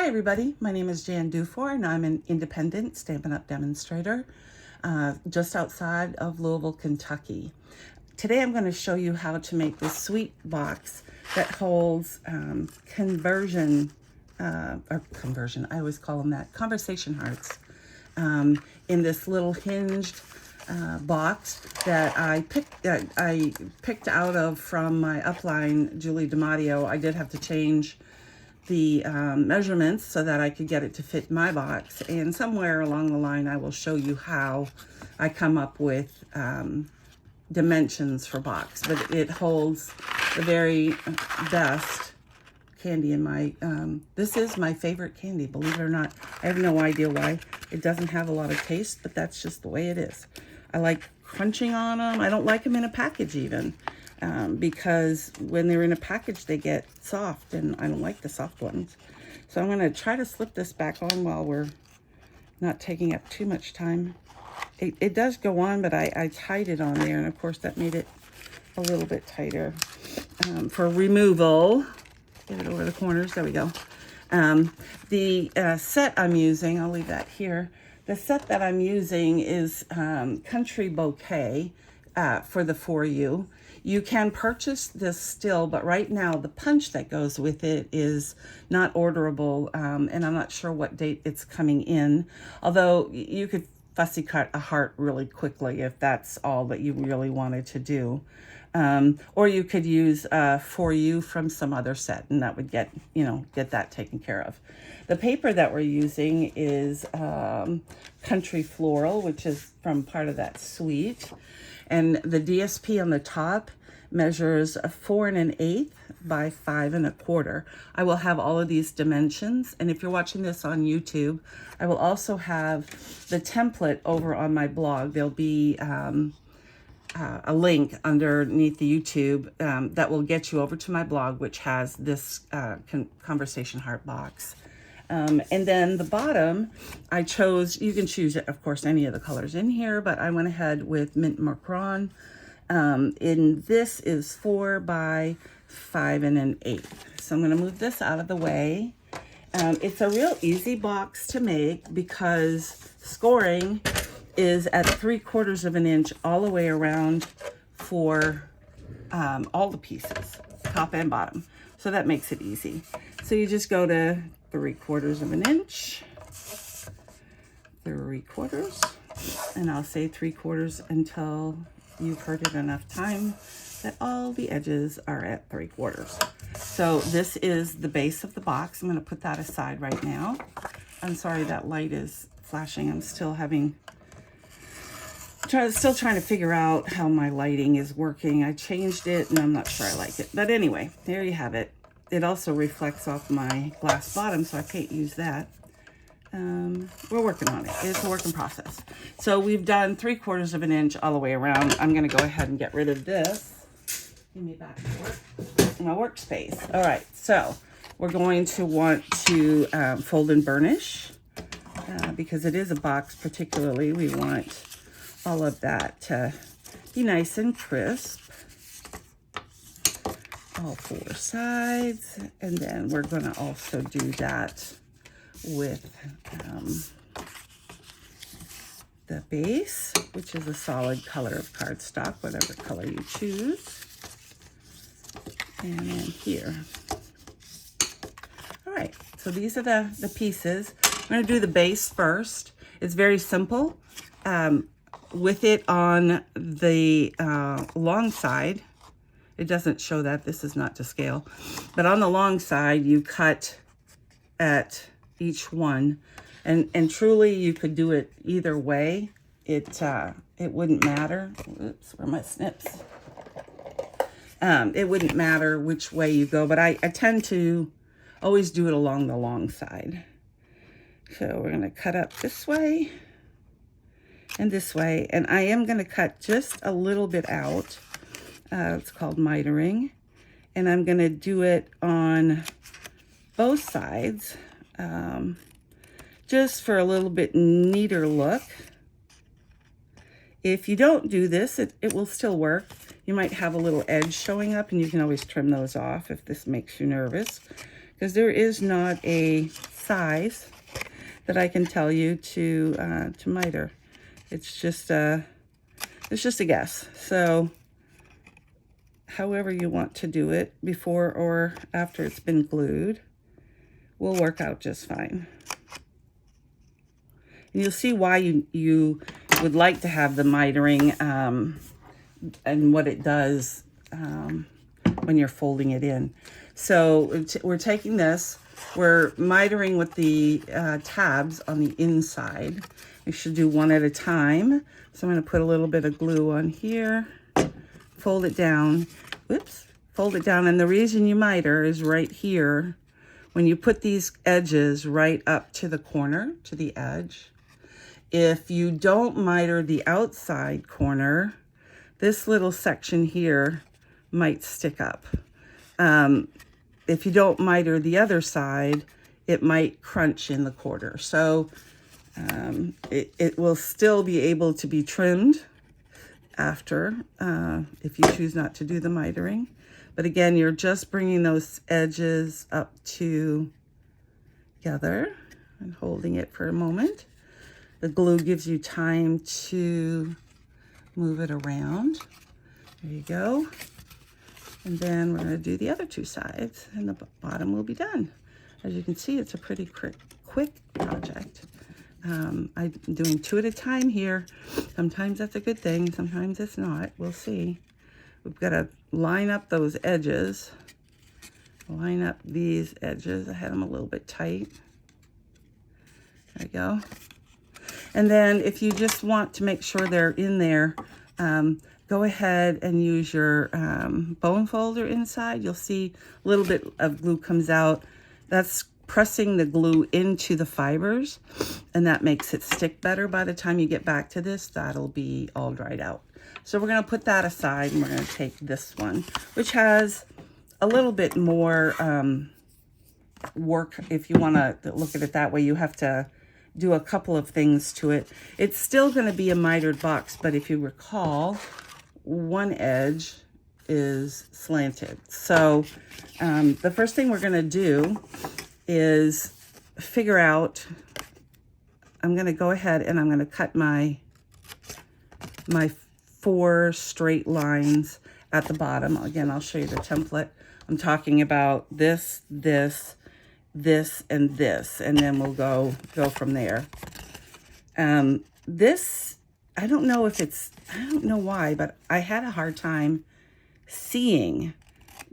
Hi everybody, my name is Jan Dufour and I'm an independent Stampin' Up! Demonstrator just outside of Louisville, Kentucky. Today I'm going to show you how to make this sweet box that holds conversion, I always call them that, conversation hearts in this little hinged box that I picked out of from my upline, Julie DiMatteo. I did have to change the measurements so that I could get it to fit my box, and somewhere along the line I will show you how I come up with dimensions for box. But it holds the very best candy in my this is my favorite candy, believe it or not. I have no idea why. It doesn't have a lot of taste, but that's just the way it is. I like crunching on them. I don't like them in a package even. Because when they're in a package, they get soft, and I don't like the soft ones. So I'm going to try to slip this back on while we're not taking up too much time. It does go on, but I tied it on there, and of course that made it a little bit tighter. For removal, get it over the corners, there we go. The set I'm using, I'll leave that here. The set that I'm using is Country Bouquet for the For You. You can purchase this still, but right now the punch that goes with it is not orderable, and I'm not sure what date it's coming in. Although you could fussy cut a heart really quickly if that's all that you really wanted to do. Or you could use For You from some other set, and that would get that taken care of. The paper that we're using is Country Floral, which is from part of that suite. And the DSP on the top measures 4 1/8 by 5 1/4. I will have all of these dimensions, and if you're watching this on YouTube, I will also have the template over on my blog. There'll be a link underneath the YouTube that will get you over to my blog, which has this conversation heart box. And then the bottom, I chose, you can choose, of course, any of the colors in here, but I went ahead with Mint Macron. And this is 4 by 5 1/8. So I'm going to move this out of the way. It's a real easy box to make because scoring is at 3/4 of an inch all the way around for all the pieces, top and bottom. So that makes it easy. So you just go to 3/4 of an inch, 3/4, and I'll say 3/4 until you've heard it enough time that all the edges are at 3/4. So this is the base of the box. I'm going to put that aside right now. I'm sorry that light is flashing. I'm still still trying to figure out how my lighting is working. I changed it and I'm not sure I like it. But anyway, there you have it. It also reflects off my glass bottom, so I can't use that. We're working on it. It's a work in process. So we've done 3/4 of an inch all the way around. I'm going to go ahead and get rid of this. Give me back my workspace. All right, so we're going to want to fold and burnish because it is a box particularly. We want all of that to be nice and crisp. All 4 sides, and then we're going to also do that with the base, which is a solid color of cardstock, whatever color you choose. And then here. All right, so these are the pieces. I'm going to do the base first. It's very simple. With it on the long side, it doesn't show that, this is not to scale, but on the long side you cut at each one, and truly you could do it either way. It wouldn't matter. Oops, where are my snips? It wouldn't matter which way you go, but I tend to always do it along the long side. So we're going to cut up this way and this way, and I am going to cut just a little bit out. It's called mitering, and I'm going to do it on both sides just for a little bit neater look. If you don't do this, it will still work. You might have a little edge showing up, and you can always trim those off if this makes you nervous, because there is not a size that I can tell you to miter. It's just a guess. So however you want to do it, before or after it's been glued, will work out just fine. And you'll see why you would like to have the mitering and what it does when you're folding it in. So we're taking this, we're mitering with the tabs on the inside. You should do one at a time. So I'm going to put a little bit of glue on here, fold it down, whoops, fold it down. And the reason you miter is right here, when you put these edges right up to the corner, to the edge. If you don't miter the outside corner, this little section here might stick up. If you don't miter the other side, it might crunch in the corner. So it will still be able to be trimmed after if you choose not to do the mitering. But again, you're just bringing those edges up together and holding it for a moment. The glue gives you time to move it around. There you go. And then we're going to do the other two sides, and the bottom will be done. As you can see, it's a pretty quick project. I'm doing 2 at a time here. Sometimes that's a good thing, sometimes it's not. We'll see. We've got to line up those edges. Line up these edges. I had them a little bit tight. There we go. And then if you just want to make sure they're in there, go ahead and use your bone folder inside. You'll see a little bit of glue comes out. That's pressing the glue into the fibers, and that makes it stick better. By the time you get back to this, that'll be all dried out. So we're going to put that aside, and we're going to take this one, which has a little bit more work. If you want to look at it that way, you have to do a couple of things to it. It's still going to be a mitered box, but if you recall, one edge is slanted. So the first thing we're going to do is figure out, I'm going to go ahead and I'm going to cut my 4 straight lines at the bottom. Again, I'll show you the template. I'm talking about this, this, this, and this, and then we'll go from there. This, I don't know if it's, I don't know why, but I had a hard time seeing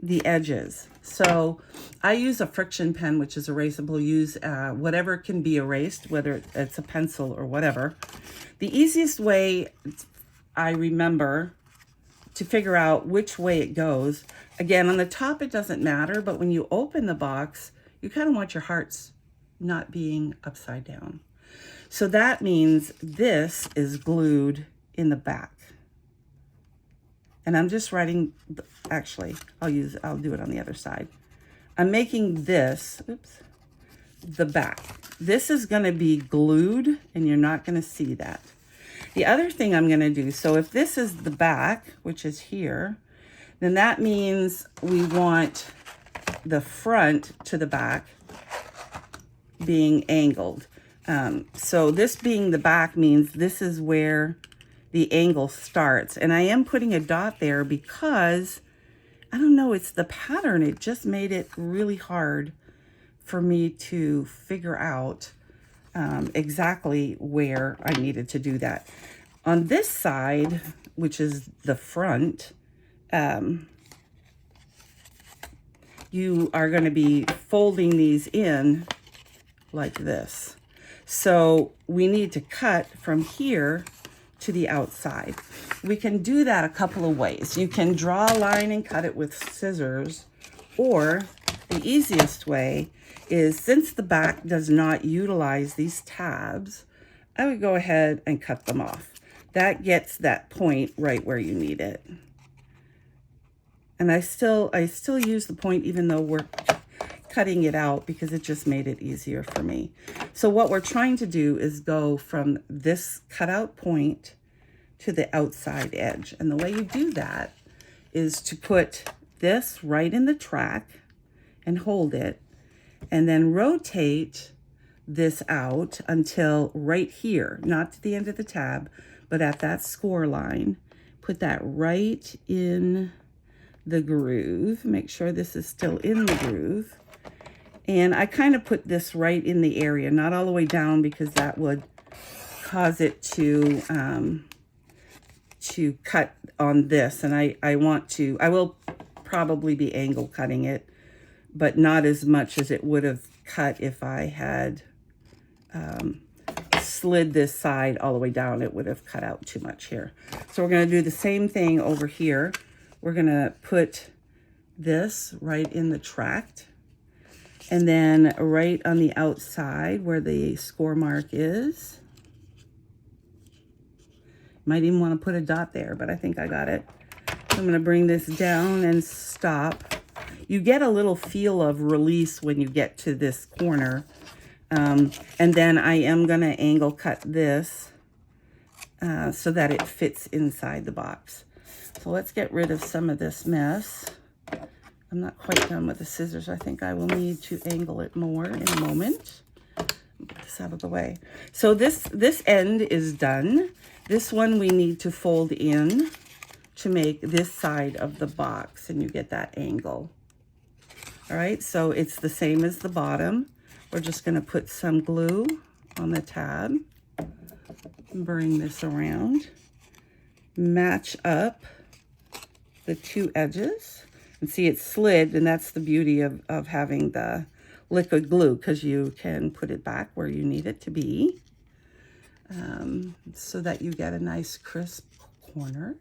the edges. So I use a friction pen, which is erasable. Use whatever can be erased, whether it's a pencil or whatever. The easiest way I remember to figure out which way it goes, again, on the top it doesn't matter, but when you open the box, you kind of want your hearts not being upside down. So that means this is glued in the back. And I'm just writing, actually, I'll do it on the other side. I'm making this, oops, the back. This is going to be glued, and you're not going to see that. The other thing I'm going to do, so if this is the back, which is here, then that means we want the front to the back being angled. So this being the back means this is where the angle starts. And I am putting a dot there because, I don't know, it's the pattern. It just made it really hard for me to figure out exactly where I needed to do that. On this side, which is the front, you are going to be folding these in like this. So we need to cut from here to the outside. We can do that a couple of ways. You can draw a line and cut it with scissors, or the easiest way is, since the back does not utilize these tabs, I would go ahead and cut them off. That gets that point right where you need it. And I still use the point even though we're cutting it out, because it just made it easier for me. So what we're trying to do is go from this cutout point to the outside edge. And the way you do that is to put this right in the track and hold it, and then rotate this out until right here, not to the end of the tab, but at that score line. Put that right in the groove. Make sure this is still in the groove. And I kind of put this right in the area, not all the way down, because that would cause it to cut on this. And I will probably be angle cutting it, but not as much as it would have cut if I had slid this side all the way down. It would have cut out too much here. So we're going to do the same thing over here. We're going to put this right in the tract, and then right on the outside where the score mark is. Might even want to put a dot there, but I think I got it. So I'm going to bring this down and stop. You get a little feel of release when you get to this corner. And then I am going to angle cut this so that it fits inside the box. So let's get rid of some of this mess. I'm not quite done with the scissors. I think I will need to angle it more in a moment. Get this out of the way. So this end is done. This one we need to fold in to make this side of the box, and you get that angle. All right, so it's the same as the bottom. We're just going to put some glue on the tab, bring this around, match up the two edges, and see it's slid, and that's the beauty of having the liquid glue, because you can put it back where you need it to be, so that you get a nice crisp corner.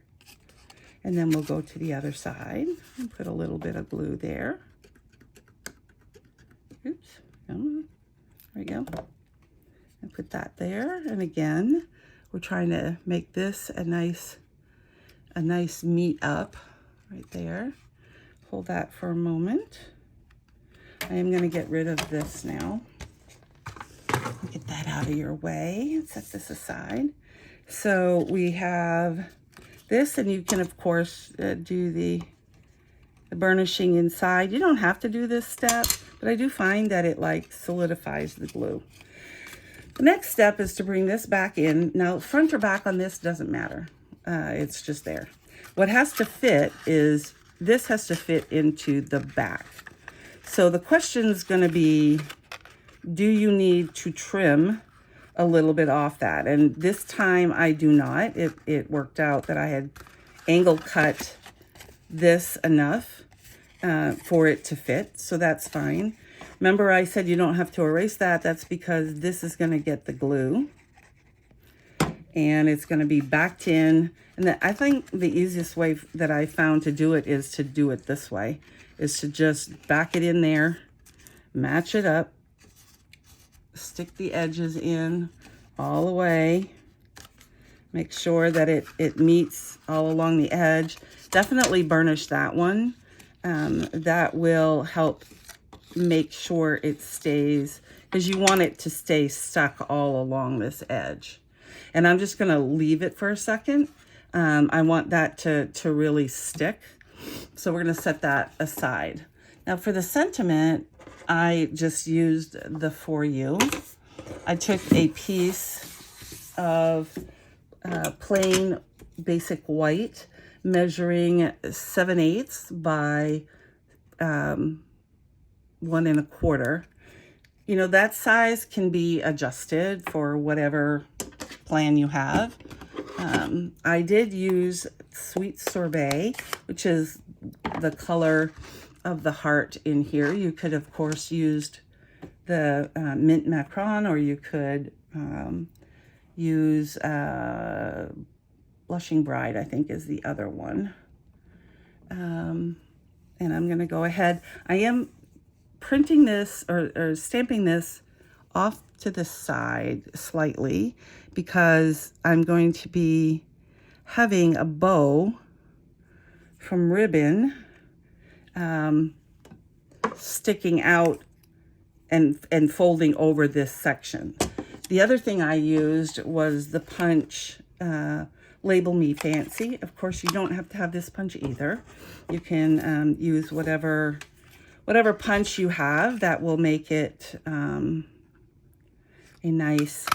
And then we'll go to the other side and put a little bit of glue there. Oops. There we go. And put that there. And again, we're trying to make this a nice meet up right there. Hold that for a moment. I am going to get rid of this now. Get that out of your way and set this aside. So we have this, and you can of course do the burnishing inside. You don't have to do this step, but I do find that it like solidifies the glue. The next step is to bring this back in. Now, front or back on this doesn't matter. It's just there. What has to fit is this has to fit into the back. So the question is going to be, do you need to trim a little bit off that? And this time I do not. It worked out that I had angle cut this enough for it to fit, so that's fine. Remember I said you don't have to erase that. That's because this is going to get the glue, and it's going to be backed in. And I think the easiest way that I found to do it is to do it this way, is to just back it in there, match it up, stick the edges in all the way, make sure that it meets all along the edge. Definitely burnish that one. That will help make sure it stays, because you want it to stay stuck all along this edge. And I'm just going to leave it for a second. I want that to really stick. So we're going to set that aside. Now for the sentiment, I just used the For You. I took a piece of plain basic white, measuring 7/8 by 1 1/4. You know, that size can be adjusted for whatever plan you have. I did use Sweet Sorbet, which is the color of the heart in here. You could, of course, used the Mint Macron, or you could use Blushing Bride, I think is the other one. And I'm going to go ahead. I am printing this or stamping this off to the side slightly, because I'm going to be having a bow from ribbon sticking out and folding over this section. The other thing I used was the punch Label Me Fancy. Of course, you don't have to have this punch either. You can use whatever punch you have that will make it a nice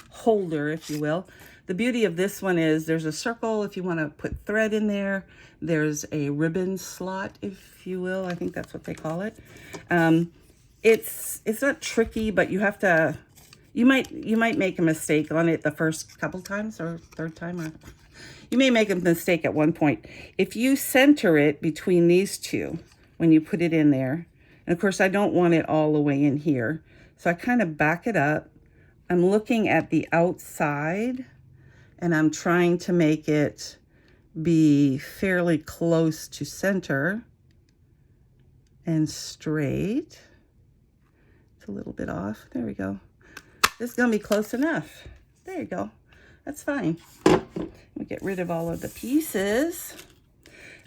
holder, if you will. The beauty of this one is there's a circle if you want to put thread in there. There's a ribbon slot, if you will. I think that's what they call it. It's not tricky, but you have to, you might make a mistake on it the first couple times or third time, or you may make a mistake at one point. If you center it between these two when you put it in there, and of course I don't want it all the way in here, so I kind of back it up. I'm looking at the outside and I'm trying to make it be fairly close to center and straight. It's a little bit off. There we go. This is going to be close enough. There you go. That's fine. We get rid of all of the pieces.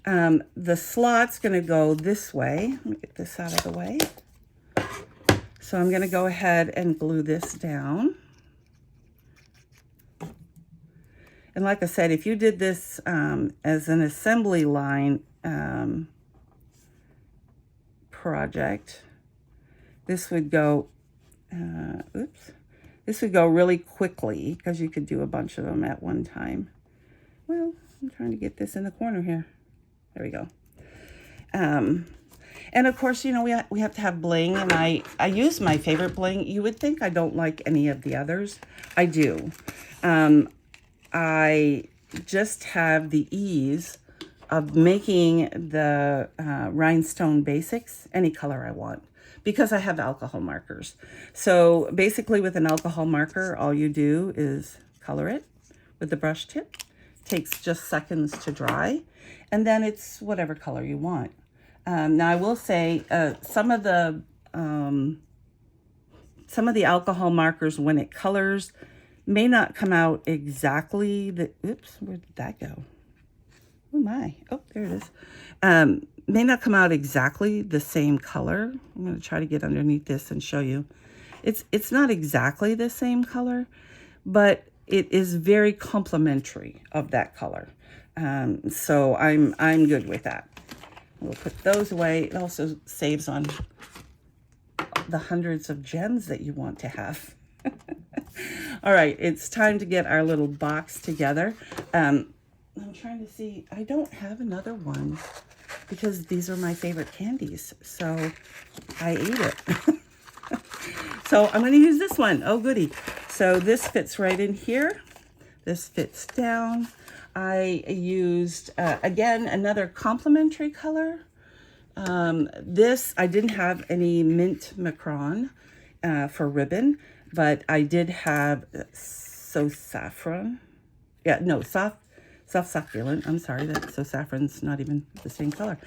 The slot's going to go this way. Let me get this out of the way. So I'm going to go ahead and glue this down. And like I said, if you did this as an assembly line project, this would go, this would go really quickly because you could do a bunch of them at one time. Well, I'm trying to get this in the corner here. There we go. And of course, you know, we have to have bling, and I use my favorite bling. You would think I don't like any of the others. I do. I just have the ease of making the rhinestone basics any color I want because I have alcohol markers. So basically with an alcohol marker, all you do is color it with the brush tip. Takes just seconds to dry, and then it's whatever color you want. Now I will say some of the alcohol markers, when it colors, may not come out exactly the, oops, where did that go? Oh my, oh, there it is. May not come out exactly the same color. I'm going to try to get underneath this and show you. It's not exactly the same color, but it is very complementary of that color. So I'm good with that. We'll put those away. It also saves on the hundreds of gems that you want to have. All right, it's time to get our little box together. I'm trying to see, I don't have another one because these are my favorite candies, so I ate it. So I'm going to use this one. Oh, goody. So this fits right in here. This fits down. I used, again, another complementary color. This, I didn't have any mint macron for ribbon, but I did have saffron. Yeah, no, soft succulent. I'm sorry, that saffron's not even the same color.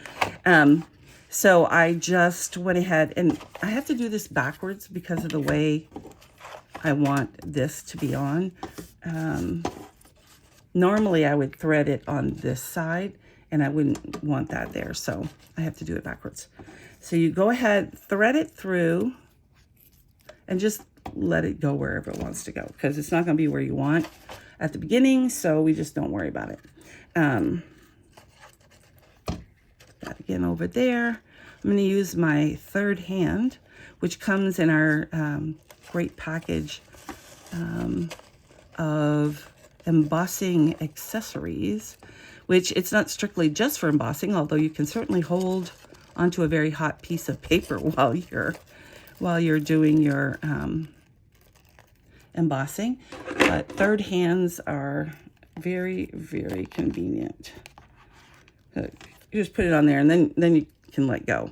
So I just went ahead, and I have to do this backwards because of the way I want this to be on. Normally I would thread it on this side, and I wouldn't want that there, so I have to do it backwards. So you go ahead, thread it through, and just let it go wherever it wants to go, because it's not going to be where you want at the beginning, so we just don't worry about it. That again over there. I'm going to use my third hand, which comes in our great package of embossing accessories, which it's not strictly just for embossing, although you can certainly hold onto a very hot piece of paper while you're doing your embossing. But third hands are very, very convenient. You just put it on there, and then you can let go.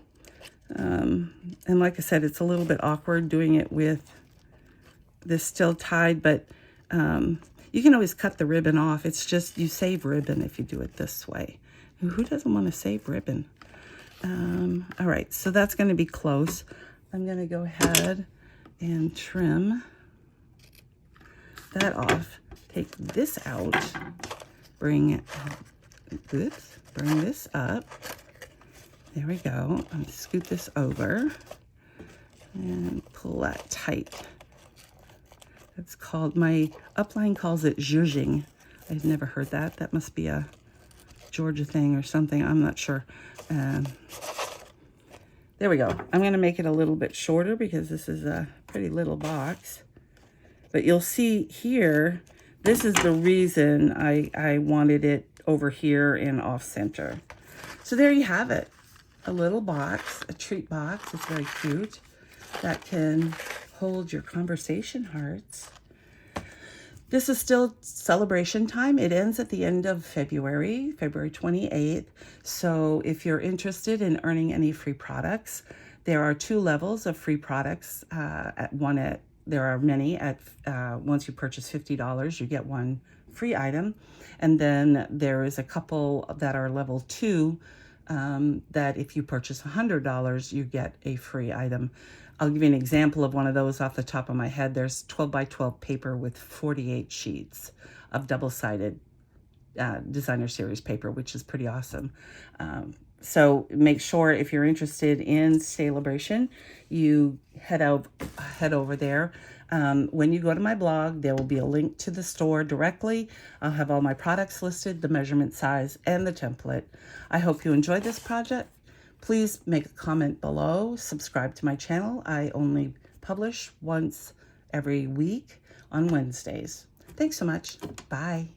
And like I said, it's a little bit awkward doing it with this still tied, but you can always cut the ribbon off. It's just you save ribbon if you do it this way. Who doesn't want to save ribbon? All right, so that's going to be close. I'm going to go ahead and trim that off. Take this out. Bring this up. There we go. I'm going to scoot this over and pull that tight. It's called, my upline calls it zhuzhing. I've never heard that. That must be a Georgia thing or something. I'm not sure. There we go. I'm going to make it a little bit shorter because this is a pretty little box. But you'll see here, this is the reason I wanted it over here and off center. So there you have it. A little box, a treat box. It's very cute. That can hold your conversation hearts. This is still celebration time. It ends at the end of February 28th. So if you're interested in earning any free products, there are 2 levels of free products. There are many at, once you purchase $50, you get 1 free item. And then there is a couple that are level 2, that if you purchase $100, you get a free item. I'll give you an example of one of those off the top of my head. There's 12 by 12 paper with 48 sheets of double-sided designer series paper, which is pretty awesome. So make sure if you're interested in Celebration, you head over there. When you go to my blog, there will be a link to the store directly. I'll have all my products listed, the measurement size, and the template. I hope you enjoyed this project. Please make a comment below. Subscribe to my channel. I only publish once every week on Wednesdays. Thanks so much. Bye.